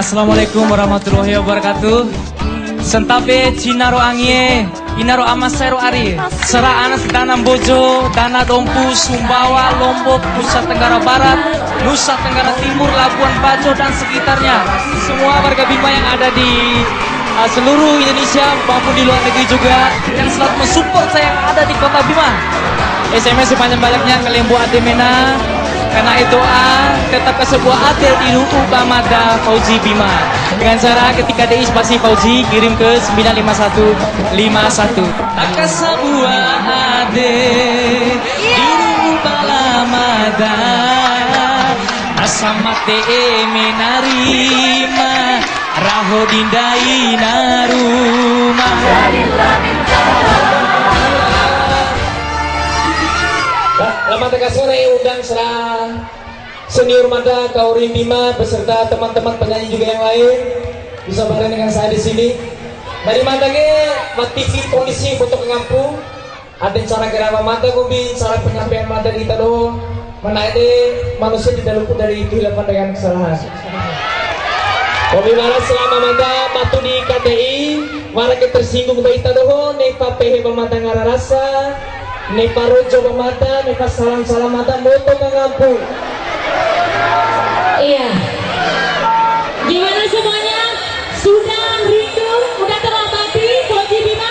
Assalamualaikum warahmatullahi wabarakatuh. Sentape Cinaro Angie, Inaro Amasero Ari, Sera Anas Danam Bojo, Dana Dompu, Sumbawa, Lombok, Nusa Tenggara Barat, Nusa Tenggara Timur, Labuan Bajo dan sekitarnya. Semua warga Bima yang ada di seluruh Indonesia maupun di luar negeri juga yang selalu mensupport saya yang ada di kota Bima. SMS sebanyak-banyaknya ke Lembu Ademena. Karena itu tetap ke sebuah atel di Lutu Bamada Fauzi Bima. Dengan cara ketika DI spasi Fauzi kirim ke 95151. Taka sebuah ade di Lutu Balamada. Asamate menarima raho dindai naruma. Lama tengah sore undang serah senior mata Kauri Bima beserta teman-teman penyanyi juga yang lain bisa bareng dengan saya di sini. Dari mata ke TV kondisi foto pengampu ada cara gerama mata kumbi cara penyampaian mata kita doang mana ini manusia tidak luput dari kehilapan dengan kesalahan. Komi mana selama mata matu di KTI mana kita tersinggung kita doang nepa pehe pemata ngara rasa. Nepa rojo mata, nepa salam-salam mata, moto mengampu. Iya. Gimana semuanya? Sudah rindu? Udah terobati? Fauzi Bima?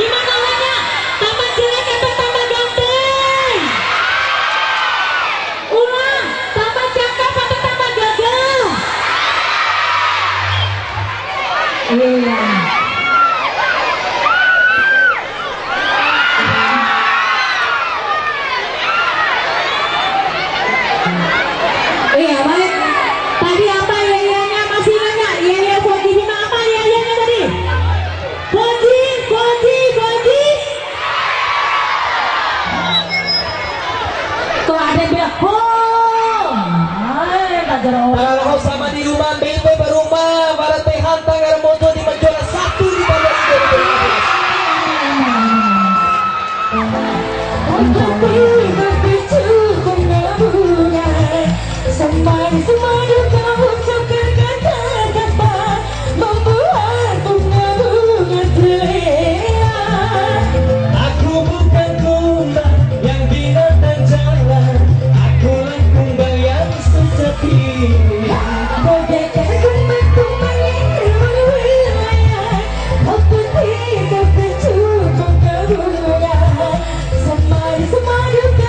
Gimana hanya? Tambah jelek atau tambah ganteng? Ulang, tambah cakep atau tambah gagah? Iya. Iya baik. Tadi apa ya-nya masih nanya? Ya Fauzi Bima apa ya-nya tadi? Fauzi. Kok ada yang bilang Kalau sama di rumah BP berumah para tehan tanggar moto di menjual satu di bawah sampai semua duka ucapkan kata-kata membuat bunga-bunga terlihat. Aku bukan kumbang yang binatang jalan, akulah kumbang yang sejati. Bagaikan kumbang-kumbang yang berwilayah, aku tidak bercukup kebunan. Sampai semua duka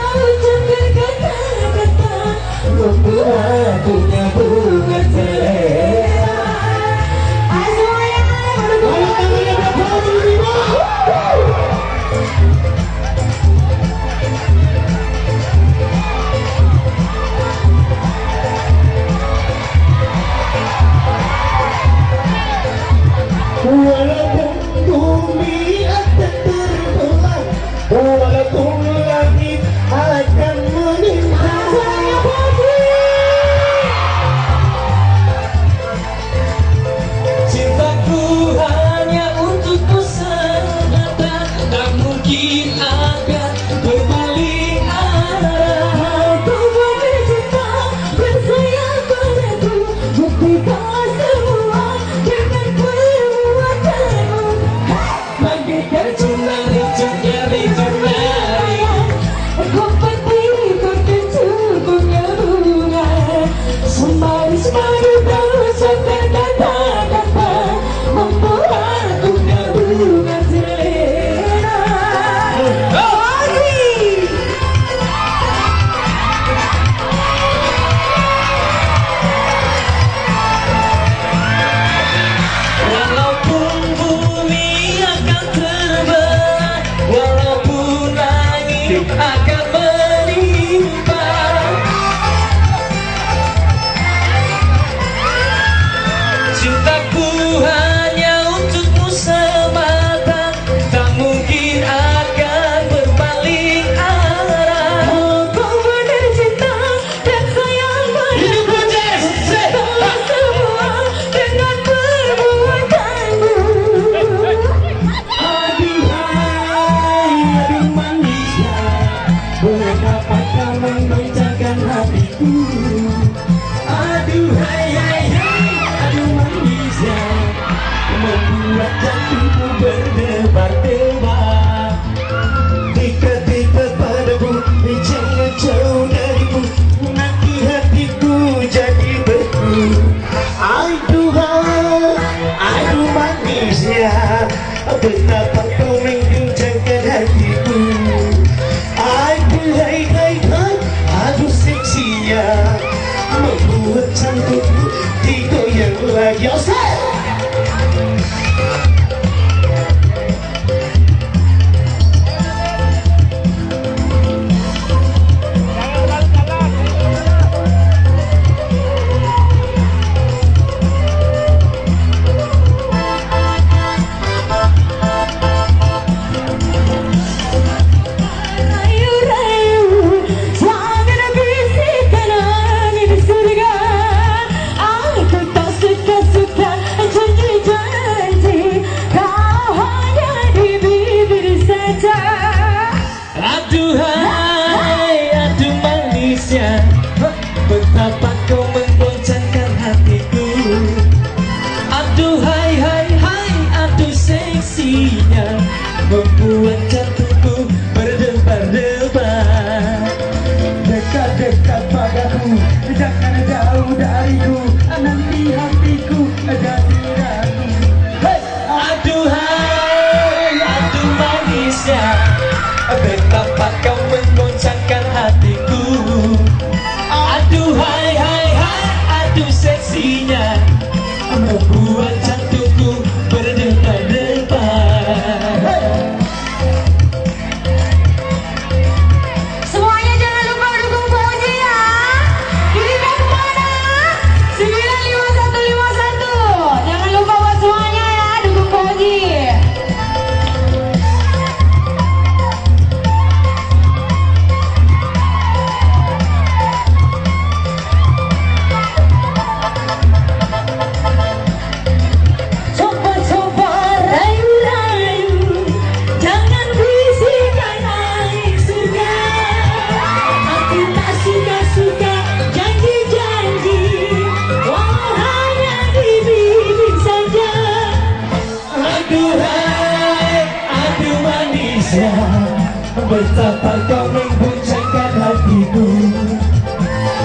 Betapa kau membuncangkan hatiku.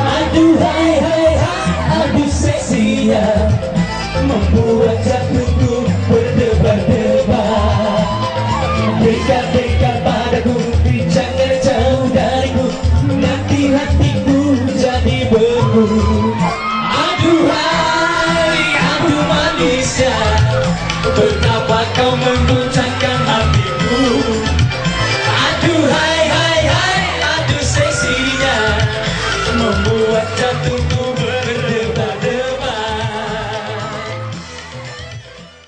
Aduh hai hai hai, aduh seksinya, membuat jantungku berdebar-debar. Dekat-dekat padaku, jangan jauh dariku, nanti hatiku jadi beku. Aduh hai, aduh manisnya, betapa kau mengguncangkan hatiku. Aduh hai hai hai, aduh seksinya, membuat jantungku